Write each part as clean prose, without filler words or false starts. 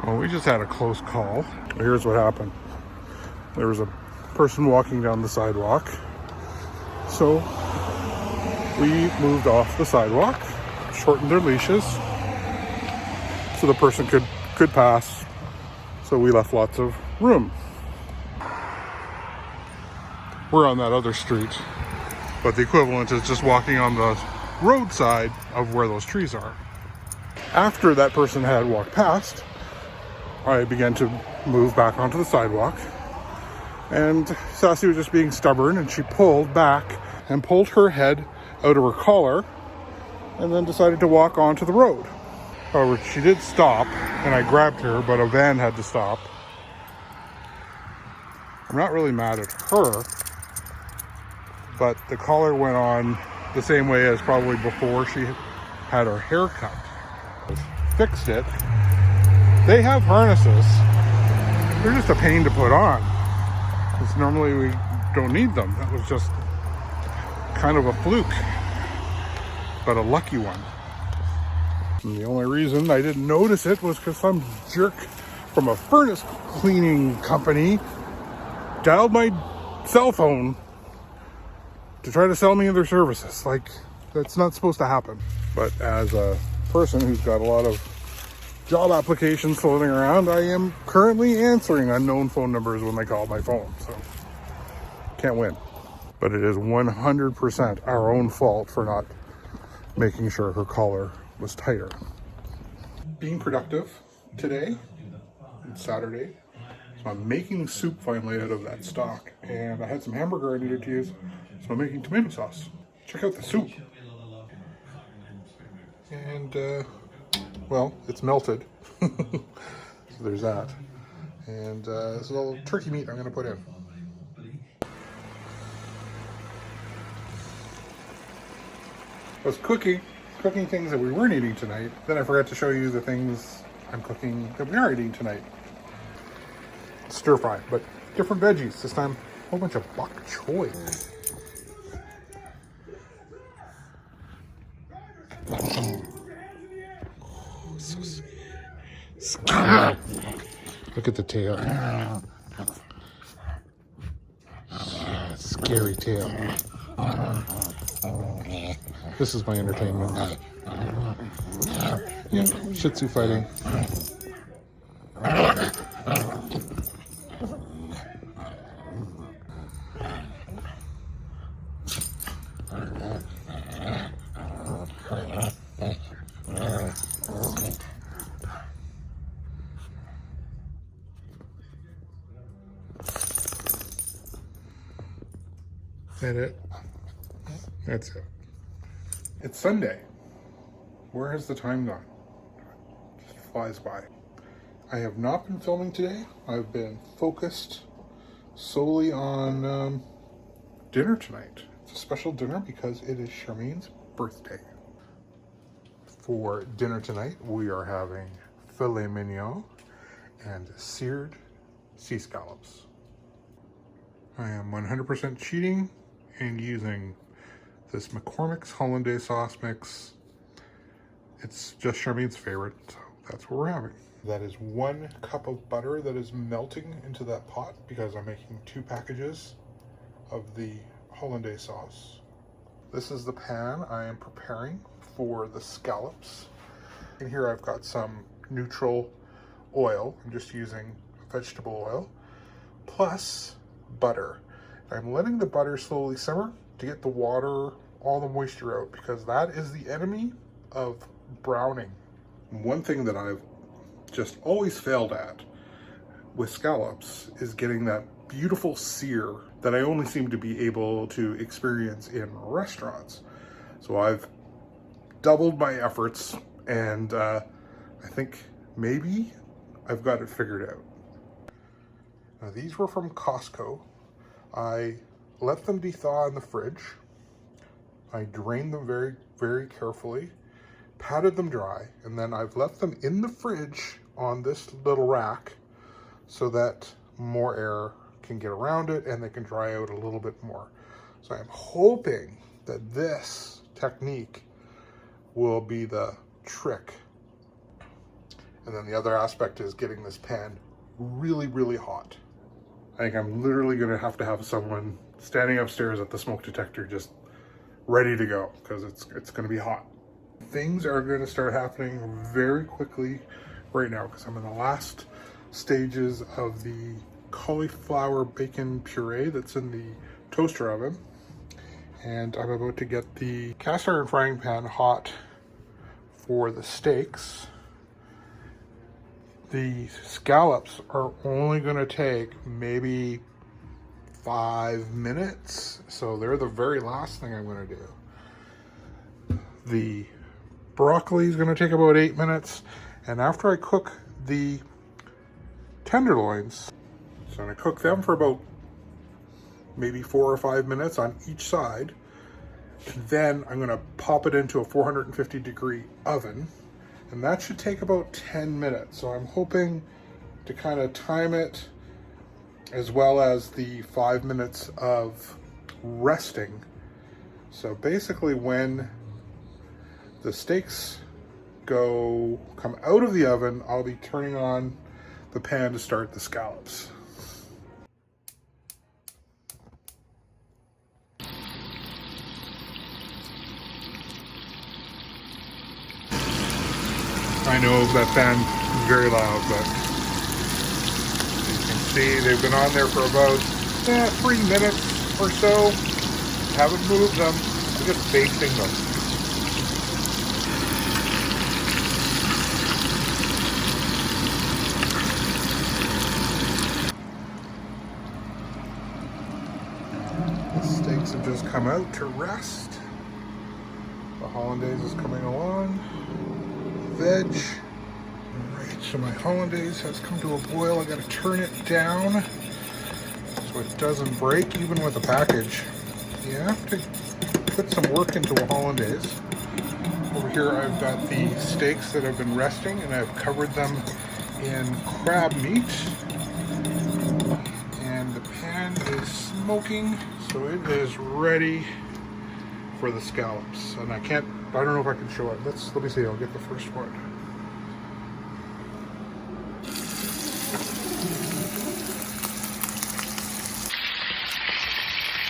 Well, we just had a close call. Here's what happened. There was a person walking down the sidewalk. So we moved off the sidewalk, shortened their leashes so the person could pass. So we left lots of room. We're on that other street, but the equivalent is just walking on the roadside of where those trees are. After that person had walked past, I began to move back onto the sidewalk, and Sassy was just being stubborn, and she pulled back and pulled her head out of her collar and then decided to walk onto the road. However, she did stop, and I grabbed her, but a van had to stop. I'm not really mad at her, but the collar went on the same way as probably before she had her hair cut. I fixed it. They have harnesses. They're just a pain to put on, because normally we don't need them. That was just kind of a fluke, but a lucky one. And the only reason I didn't notice it was because some jerk from a furnace cleaning company dialed my cell phone to try to sell me their services. Like, that's not supposed to happen. But as a person who's got a lot of job applications floating around, I am currently answering unknown phone numbers when they call my phone, so can't win. But it is 100% our own fault for not making sure her collar was tighter. Being productive today, it's Saturday, so I'm making soup finally out of that stock, and I had some hamburger I needed to use, so I'm making tomato sauce. Check out the soup. And well, it's melted. So there's that. And this is all turkey meat I'm going to put in. I was cooking things that we weren't eating tonight. Then I forgot to show you the things I'm cooking that we are eating tonight. Stir fry, but different veggies. This time, a whole bunch of bok choy. Scary. Look at the tail. Scary tail. This is my entertainment. Yeah, Shih Tzu fighting. That it? That's it. It's Sunday. Where has the time gone? It just flies by. I have not been filming today. I've been focused solely on dinner tonight. It's a special dinner because it is Charmaine's birthday. For dinner tonight, we are having filet mignon and seared sea scallops. I am 100% cheating and using this McCormick's hollandaise sauce mix. It's just Charmaine's favorite, so that's what we're having. That is 1 cup of butter that is melting into that pot because I'm making 2 packages of the hollandaise sauce. This is the pan I am preparing for the scallops. In here I've got some neutral oil. I'm just using vegetable oil, plus butter. I'm letting the butter slowly simmer to get the water, all the moisture out, because that is the enemy of browning. One thing that I've just always failed at with scallops is getting that beautiful sear that I only seem to be able to experience in restaurants. So I've doubled my efforts, and I think maybe I've got it figured out. Now, these were from Costco. I let them de-thaw in the fridge. I drained them very, very carefully, patted them dry, and then I've left them in the fridge on this little rack so that more air can get around it and they can dry out a little bit more. So I'm hoping that this technique will be the trick. And then the other aspect is getting this pan really, really hot. I think I'm literally gonna have to have someone standing upstairs at the smoke detector just ready to go, because it's gonna be hot. Things are gonna start happening very quickly right now, because I'm in the last stages of the cauliflower bacon puree that's in the toaster oven. And I'm about to get the cast iron frying pan hot for the steaks. The scallops are only gonna take maybe 5 minutes, so they're the very last thing I'm gonna do. The broccoli is gonna take about 8 minutes, and after I cook the tenderloins, so I'm gonna cook them for about maybe 4 or 5 minutes on each side. And then I'm gonna pop it into a 450-degree oven, and that should take about 10 minutes. So I'm hoping to kind of time it, as well as the 5 minutes of resting. So basically when the steaks come out of the oven, I'll be turning on the pan to start the scallops. I know that fan's very loud, but you can see they've been on there for about 3 minutes or so. Haven't moved them. I'm just basting them. The steaks have just come out to rest. The hollandaise is coming along. Veg. Alright, so my hollandaise has come to a boil. I gotta turn it down so it doesn't break, even with a package. You have to put some work into a hollandaise. Over here I've got the steaks that have been resting, and I've covered them in crab meat. And the pan is smoking, so it is ready for the scallops. And I don't know if I can show it. Let me see, I'll get the first one.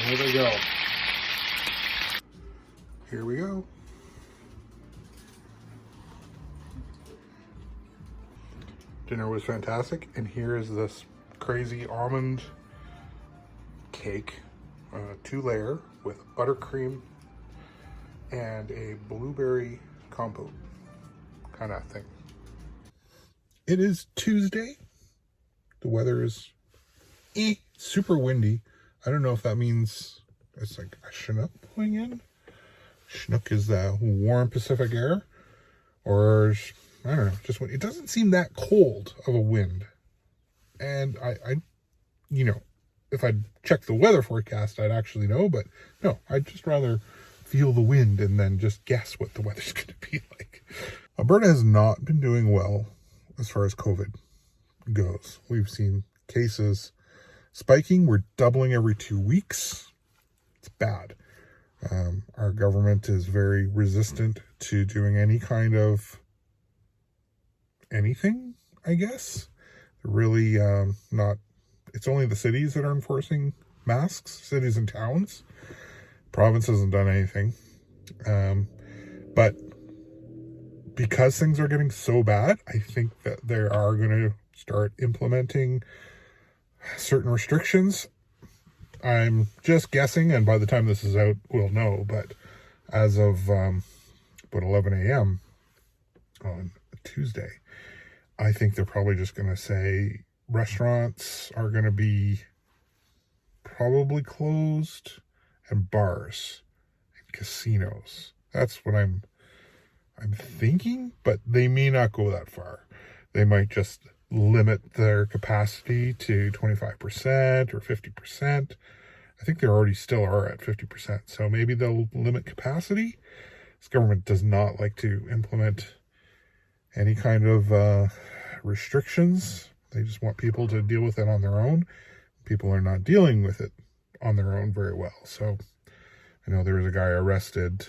There they go. Here we go. Dinner was fantastic, and here is this crazy almond cake, 2-layer with buttercream and a blueberry compote kind of thing. It is Tuesday. The weather is super windy. I don't know if that means it's like a Chinook blowing in. Chinook is the warm Pacific air, or I don't know, just it doesn't seem that cold of a wind. And I you know, if I'd check the weather forecast, I'd actually know, but no, I'd just rather feel the wind and then just guess what the weather's going to be like. Alberta has not been doing well as far as COVID goes. We've seen cases spiking. We're doubling every 2 weeks. It's bad. Our government is very resistant to doing any kind of anything, I guess. They're really not. It's only the cities that are enforcing masks, cities and towns. Province hasn't done anything. But because things are getting so bad, I think that they are going to start implementing certain restrictions. I'm just guessing, and by the time this is out, we'll know. But as of about 11 a.m. on Tuesday, I think they're probably just going to say restaurants are going to be probably closed, and bars and casinos. That's what I'm thinking, but they may not go that far. They might just limit their capacity to 25% or 50%. I think they already still are at 50%. So maybe they'll limit capacity. This government does not like to implement any kind of restrictions. They just want people to deal with it on their own. People are not dealing with it on their own very well. So I know there was a guy arrested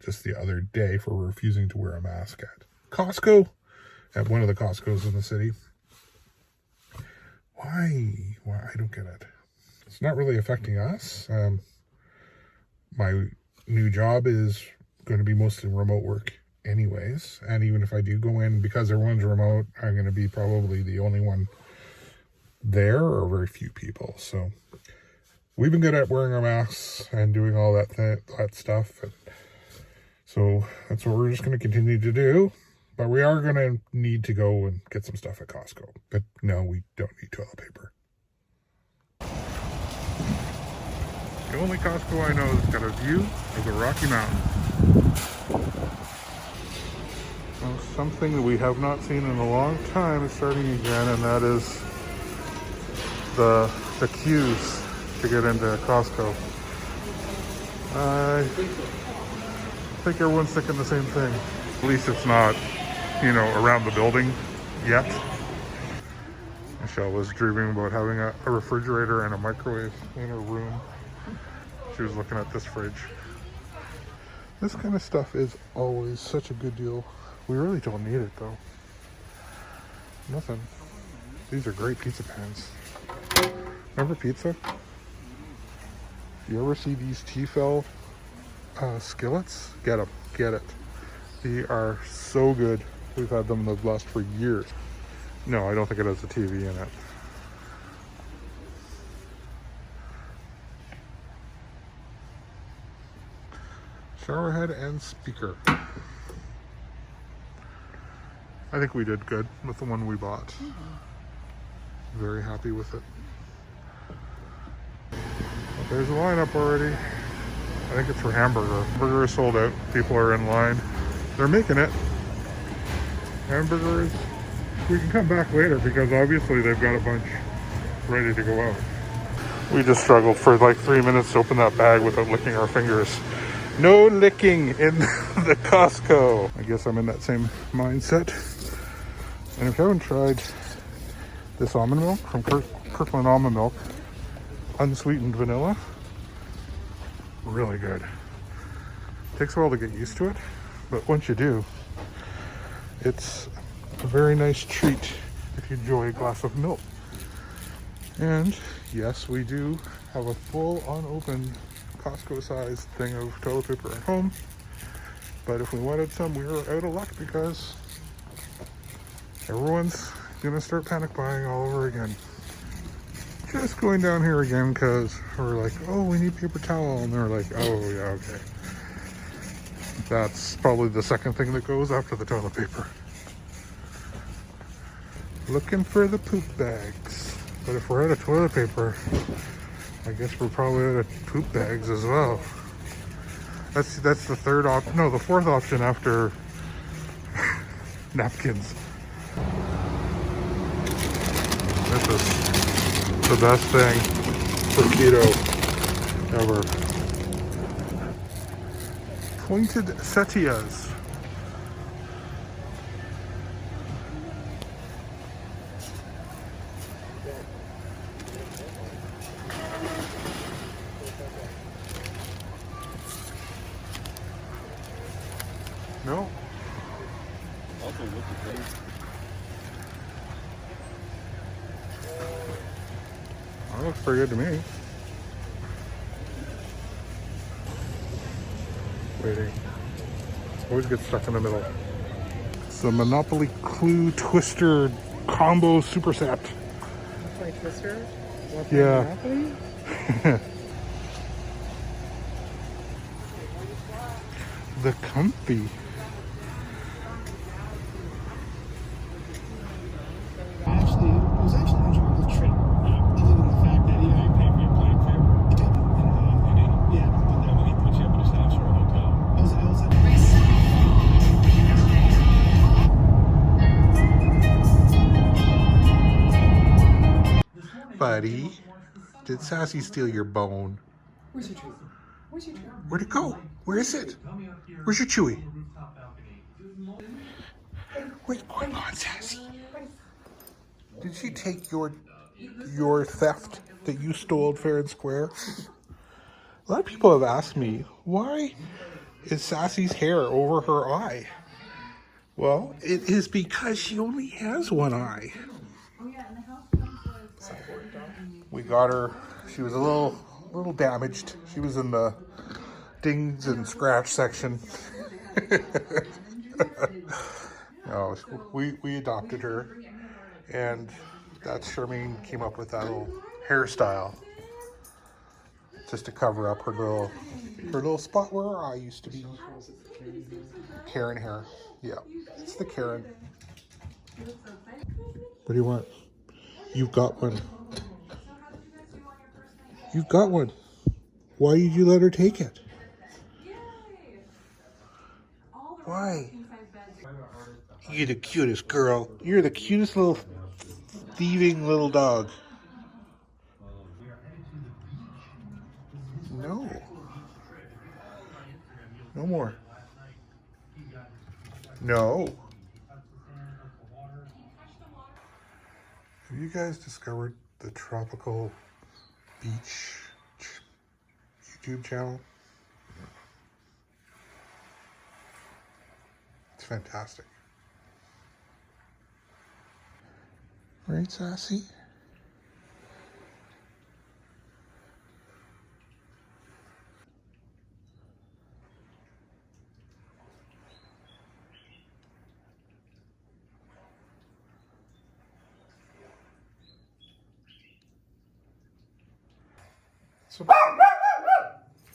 just the other day for refusing to wear a mask at Costco, at one of the Costco's in the city. Why? I don't get it. It's not really affecting us. My new job is going to be mostly remote work anyways. And even if I do go in, because everyone's remote, I'm going to be probably the only one there, or very few people. So we've been good at wearing our masks and doing all that stuff. And so that's what we're just going to continue to do. But we are going to need to go and get some stuff at Costco. But no, we don't need toilet paper. The only Costco I know that's got a view of the Rocky Mountains. Well, something that we have not seen in a long time is starting again, and that is the queues to get into Costco. I think everyone's thinking the same thing. At least it's not, around the building yet. Michelle was dreaming about having a refrigerator and a microwave in her room. She was looking at this fridge. This kind of stuff is always such a good deal. We really don't need it though. Nothing. These are great pizza pans. Remember pizza? You ever see these Tefal skillets? Get them. Get it. They are so good. We've had them in the last for years. No, I don't think it has a TV in it. Shower head and speaker. I think we did good with the one we bought. Very happy with it. There's a lineup already. I think it's for hamburger. Burger is sold out. People are in line. They're making it. Hamburgers. We can come back later because obviously they've got a bunch ready to go out. We just struggled for like 3 minutes to open that bag without licking our fingers. No licking in the Costco. I guess I'm in that same mindset. And if you haven't tried this almond milk from Kirkland Almond Milk, unsweetened vanilla, really good. Takes a while to get used to it, but once you do, it's a very nice treat if you enjoy a glass of milk. And yes, we do have a full unopened Costco-sized thing of toilet paper at home, but if we wanted some, we were out of luck because everyone's gonna start panic buying all over again. Just going down here again because we're like, oh, we need paper towel, and they're like, oh yeah, okay. That's probably the second thing that goes after the toilet paper. Looking for the poop bags, but if we're out of toilet paper, I guess we're probably out of poop bags as well. That's the third option. No, the fourth option after napkins. This is the best thing for keto ever. Pointed setias. No. Also, look at these. That looks pretty good to me. Waiting. Always get stuck in the middle. It's the Monopoly Clue Twister Combo Super Set. Like Twister? Yeah. The comfy. Actually, it was actually an enjoyable trip. Other than the fact that, You pay for your plane fare? yeah, but And when he puts you up at his house or a hotel? I was Buddy, did Sassy steal your bone? Where's your treat? Where's your treat? Where'd it go? Where is it? Where's your Chewy? What's going on, Sassy? Did she take your theft that you stole fair and square? A lot of people have asked me, why is Sassy's hair over her eye? Well, it is because she only has one eye. We got her. She was a little damaged. She was in the dings and scratch section. No, we adopted her, and that's Charmaine came up with that little hairstyle just to cover up her little spot where her eye used to be. Karen hair. Yeah, it's the Karen. What do you want? You've got one. You've got one. Why did you let her take it? Why? You're the cutest girl. You're the cutest little thieving little dog. No. No more. No. Have you guys discovered the Tropical Beach YouTube channel? It's fantastic. Right, Sassy?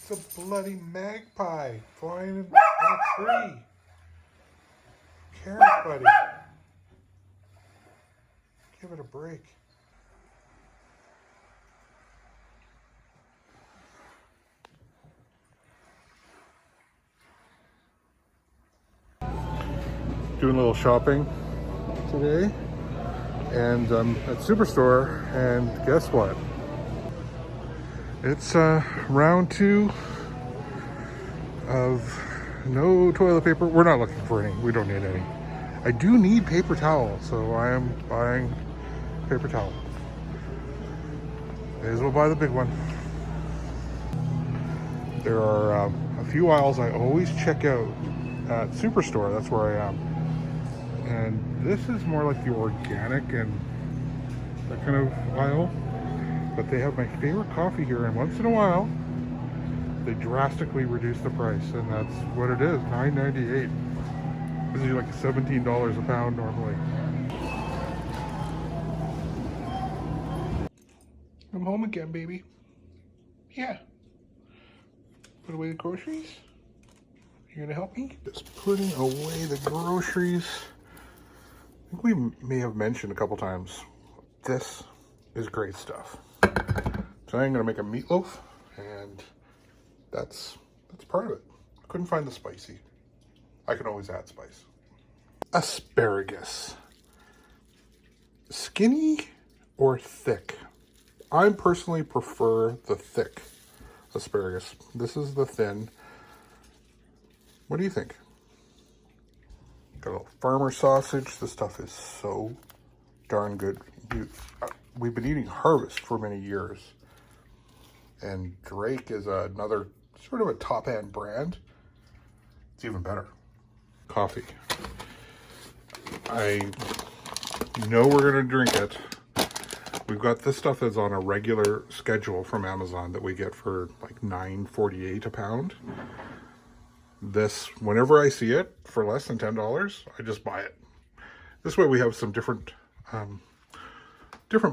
It's a bloody magpie flying in a tree. Karen, buddy. Give it a break. Doing a little shopping today, and at Superstore, and guess what? It's round 2 of no toilet paper. We're not looking for any. We don't need any. I do need paper towel, so I am buying paper towel. May as well buy the big one. There are a few aisles I always check out at Superstore. That's where I am. And this is more like the organic and that kind of aisle. But they have my favorite coffee here, and once in a while, they drastically reduce the price, and that's what it is, $9.98. This is like $17 a pound normally. I'm home again, baby. Yeah. Put away the groceries? You gonna help me? Just putting away the groceries. I think we may have mentioned a couple times, this is great stuff. So I'm gonna make a meatloaf, and that's part of it. Couldn't find the spicy. I can always add spice. Asparagus. Skinny or thick? I personally prefer the thick asparagus. This is the thin. What do you think? Got a little farmer sausage. This stuff is so darn good. We've been eating Harvest for many years. And Drake is another sort of a top-end brand. It's even better. Coffee. I know we're going to drink it. We've got this stuff that's on a regular schedule from Amazon that we get for like $9.48 a pound. This, whenever I see it for less than $10, I just buy it. This way we have some different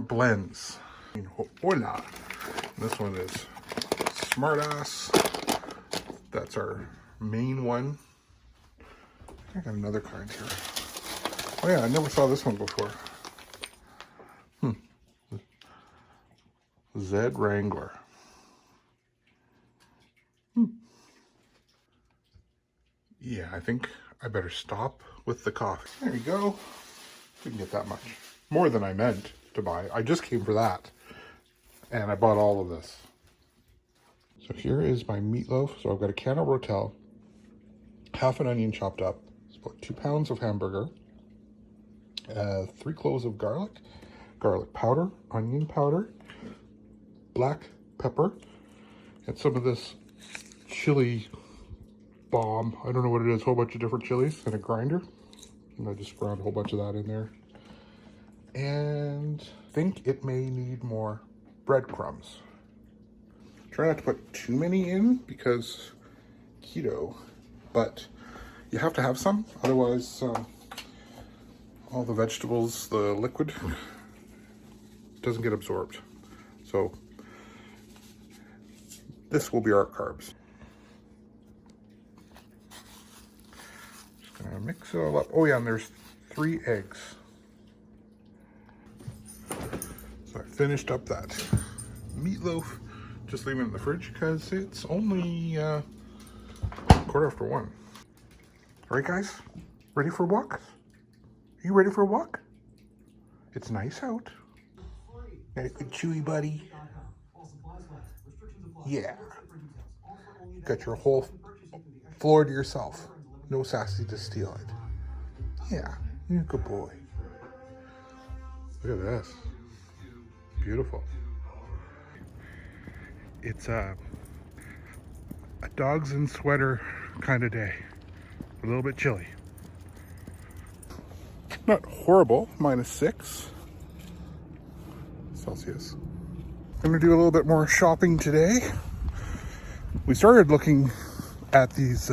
blends. Hola. This one is Smartass. That's our main one. I got another kind here. Oh yeah, I never saw this one before. Zed Wrangler. Yeah, I think I better stop with the coffee. There you go. We can get that much. More than I meant to buy. I just came for that. And I bought all of this. So here is my meatloaf. So I've got a can of Rotel, half an onion chopped up, it's about 2 pounds of hamburger, 3 cloves of garlic powder, onion powder, black pepper, and some of this chili bomb. I don't know what it is, a whole bunch of different chilies in a grinder. And I just ground a whole bunch of that in there. And I think it may need more breadcrumbs. Try not to put too many in because keto, but you have to have some, otherwise all the vegetables, the liquid doesn't get absorbed. So this will be our carbs. Just gonna mix it all up. Oh yeah, and there's 3 eggs. So I finished up that meatloaf. Just leaving it in the fridge because it's only 1:15. All right, guys, ready for a walk? Are you ready for a walk? It's nice out. Got a good chewy buddy. Yeah. Got your whole floor to yourself. No Sassy to steal it. Yeah, you're a good boy. Look at this. Beautiful. It's a dogs in sweater kind of day. A little bit chilly. Not horrible, -6 Celsius. I'm gonna do a little bit more shopping today. We started looking at these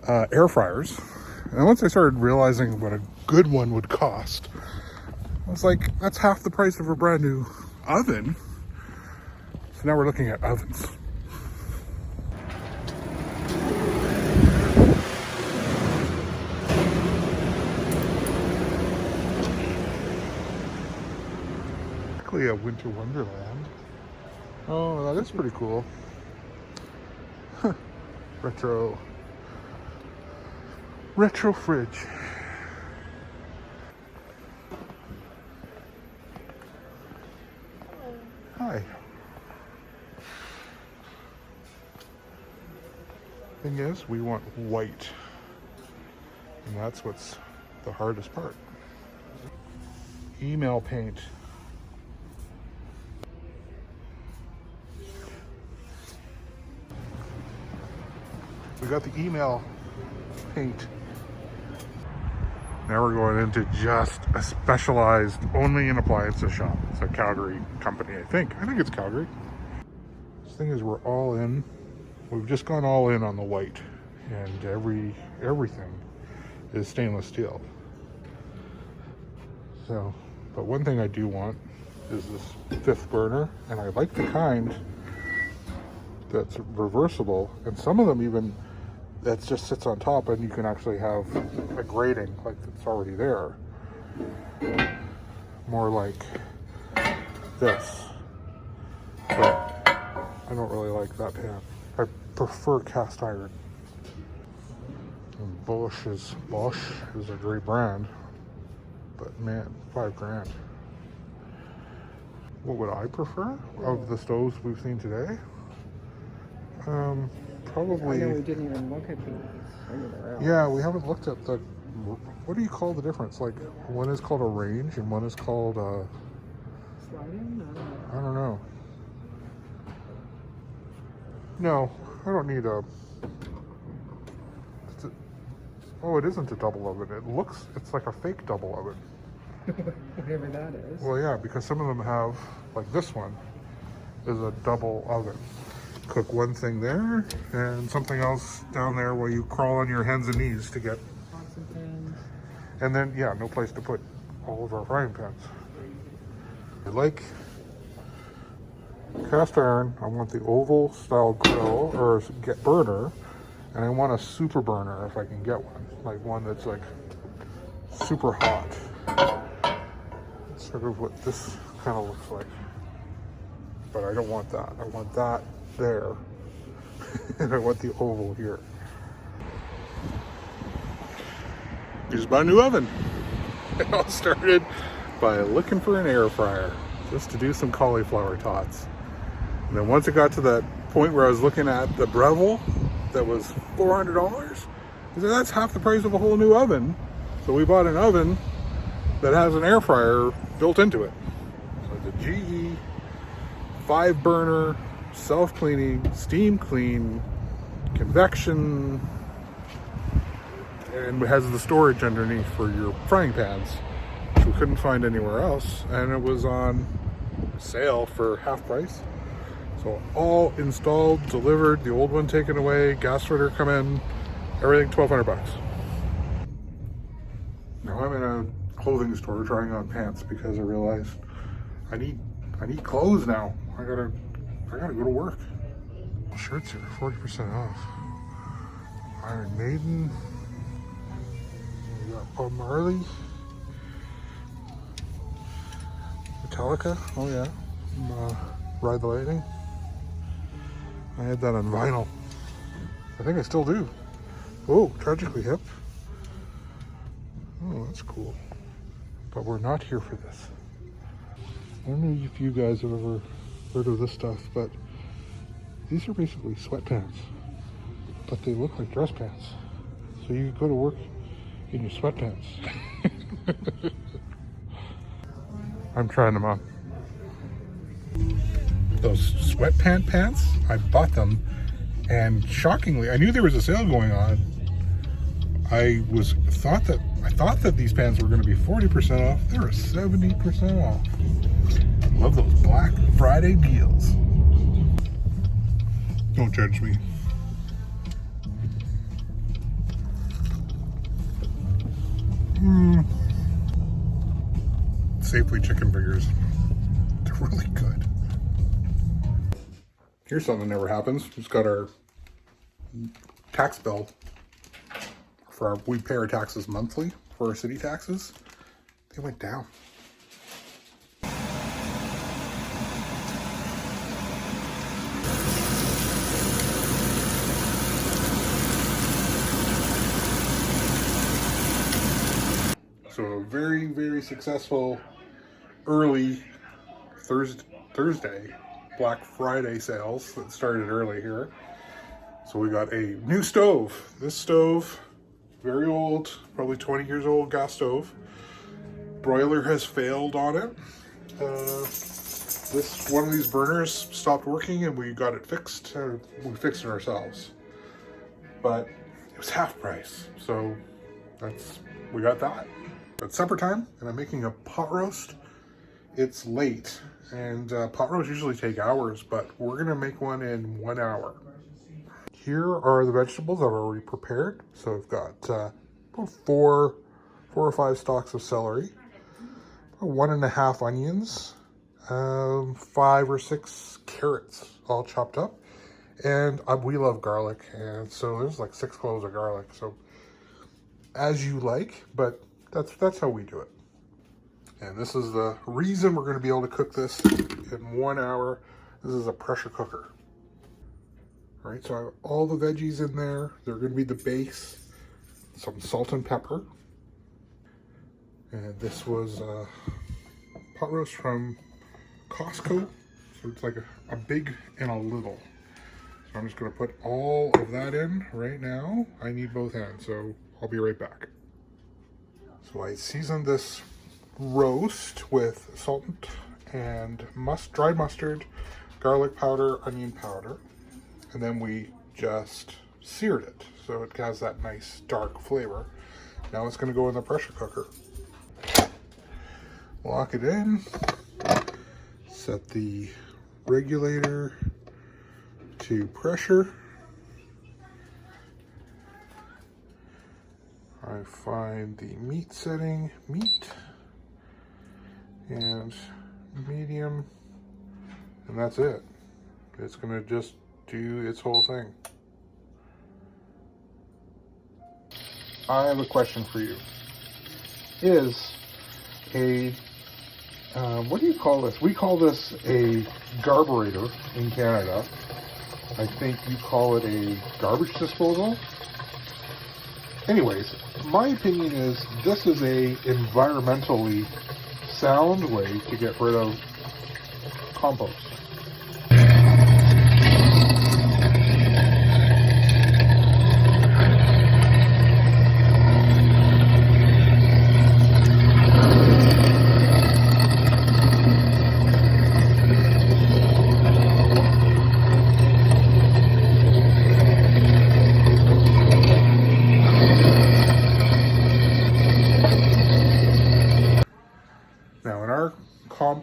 air fryers. And once I started realizing what a good one would cost, I was like, that's half the price of a brand new oven. So now we're looking at ovens. Actually a winter wonderland. Oh, that is pretty cool. Retro fridge. Hi. Thing is, we want white, and that's what's the hardest part. Email paint. We got the email paint. Now we're going into just a specialized, only in appliances shop. It's a Calgary company, I think. I think it's Calgary. This thing is, we're all in. We've just gone all in on the white, and everything is stainless steel. So, but one thing I do want is this 5th burner, and I like the kind that's reversible, and some of them even that just sits on top, and you can actually have a grating like it's already there. More like this, but I don't really like that pan. I prefer cast iron. And Bosch is a great brand, but man, $5 grand. What would I prefer of the stoves we've seen today? Probably. I know we didn't even look at these. Yeah, we haven't looked at the. What do you call the difference? Like, one is called a range and one is called a. Sliding? I don't know. No, I don't need a. Oh, it isn't a double oven. It's like a fake double oven. Whatever that is. Well, yeah, because some of them have, like this one, is a double oven. Cook one thing there and something else down there where you crawl on your hands and knees to get. And then, yeah, no place to put all of our frying pans. I like cast iron. I want the oval style grill or burner, and I want a super burner if I can get one, like one that's like super hot. That's sort of what this kind of looks like. But I don't want that. I want that there, and I want the oval here. Just bought a new oven. It all started by looking for an air fryer just to do some cauliflower tots. And then once it got to that point where I was looking at the Breville that was $400, I said, that's half the price of a whole new oven. So we bought an oven that has an air fryer built into it. So it's a GE 5-burner, self-cleaning, steam clean, convection, and it has the storage underneath for your frying pans, which we couldn't find anywhere else, and it was on sale for half price. So all installed, delivered, the old one taken away, gas fitter come in, everything $1,200. Now I'm in a clothing store trying on pants because I realized I need clothes now. I gotta go to work. Shirts here, 40% off. Iron Maiden. We got Bob Marley. Metallica. Oh yeah. Ride the Lightning. I had that on vinyl. I think I still do. Oh, Tragically Hip. Oh, that's cool. But we're not here for this. I don't know if you guys have ever heard of this stuff, but these are basically sweatpants, but they look like dress pants. So you go to work in your sweatpants. I'm trying them on. Those sweatpant pants, I bought them, and shockingly, I knew there was a sale going on. I thought that these pants were going to be 40% off. They were 70% off. Love those Black Friday deals. Don't judge me. Safely chicken fingers. They're really good. Here's something that never happens. We just got our tax bill. We pay our taxes monthly for our city taxes. They went down. So a very, very successful early Thursday Black Friday sales that started early here. So we got a new stove. This stove, very old, probably 20 years old gas stove. Broiler has failed on it. One of these burners stopped working and we got it fixed. We fixed it ourselves. But it was half price. So we got that. It's supper time and I'm making a pot roast. It's late and pot roasts usually take hours, but we're gonna make one in 1 hour. Here are the vegetables I've already prepared. So I've got about four or five stalks of celery, 1.5 onions, 5 or 6 carrots all chopped up, and we love garlic, and so there's like 6 cloves of garlic. So as you like, but that's how we do it. And this is the reason we're going to be able to cook this in 1 hour. This is a pressure cooker. All right, so I have all the veggies in there. They're going to be the base. Some salt and pepper. And this was a pot roast from Costco. So it's like a big and a little. So I'm just going to put all of that in right now. I need both hands, so I'll be right back. So I seasoned this roast with salt and dried mustard, garlic powder, onion powder, and then we just seared it so it has that nice dark flavor. Now it's going to go in the pressure cooker. Lock it in, set the regulator to pressure. I find the meat setting, meat, and medium, and that's it. It's gonna just do its whole thing. I have a question for you. Is a, what do you call this? We call this a garburator in Canada. I think you call it a garbage disposal. Anyways, my opinion is this is a environmentally sound way to get rid of compost.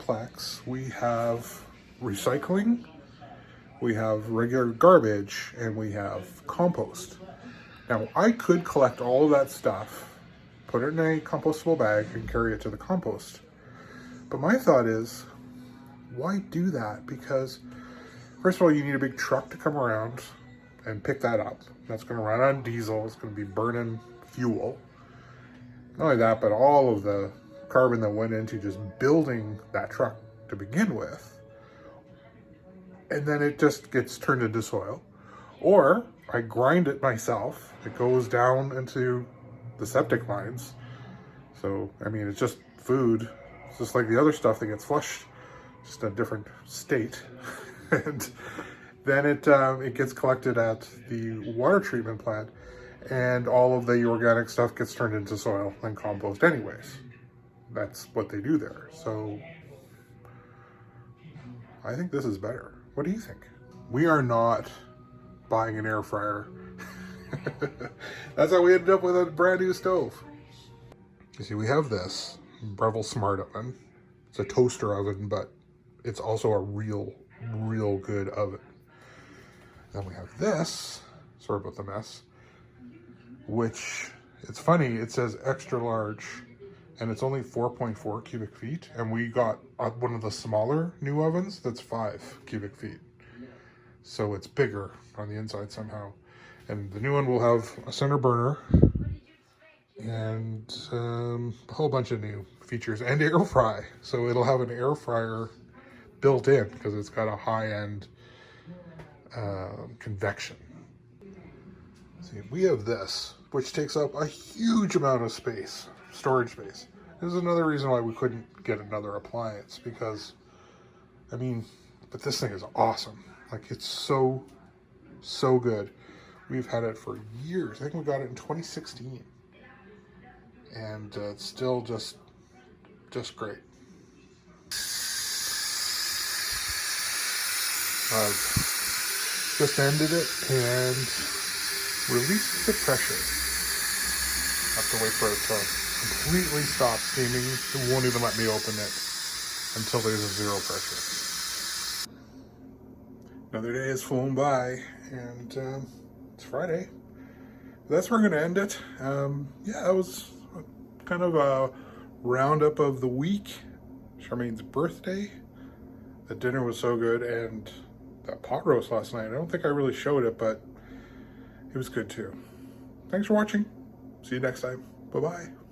complex. We have recycling, we have regular garbage, and we have compost. Now, I could collect all of that stuff, put it in a compostable bag, and carry it to the compost. But my thought is, why do that? Because, first of all, you need a big truck to come around and pick that up. That's going to run on diesel. It's going to be burning fuel. Not only that, but all of the carbon that went into just building that truck to begin with. And then it just gets turned into soil. Or I grind it myself. It goes down into the septic lines. So, I mean, it's just food. It's just like the other stuff that gets flushed, just a different state. And then it gets collected at the water treatment plant, and all of the organic stuff gets turned into soil and compost anyways. That's what they do there. So I think this is better. What do you think? We are not buying an air fryer. That's how we ended up with a brand new stove. You see, we have this Breville Smart Oven. It's a toaster oven, but it's also a real good oven. Then we have this, sorry about the mess, which, it's funny, it says extra large, and it's only 4.4 cubic feet, and we got one of the smaller new ovens that's 5 cubic feet. So it's bigger on the inside somehow. And the new one will have a center burner and a whole bunch of new features, and air fry. So it'll have an air fryer built in because it's got a high-end convection. See, we have this, which takes up a huge amount of space, storage space. This is another reason why we couldn't get another appliance, because, I mean, but this thing is awesome. Like, it's so good. We've had it for years. I think we got it in 2016. And it's still just great. I've just ended it and released the pressure. Have to wait for it to completely stop steaming. It won't even let me open it until there's a zero pressure. Another day has flown by, and it's Friday. That's where we're going to end it. Yeah, that was kind of a roundup of the week. Charmaine's birthday. The dinner was so good, and that pot roast last night, I don't think I really showed it, but it was good too. Thanks for watching. See you next time. Bye-bye.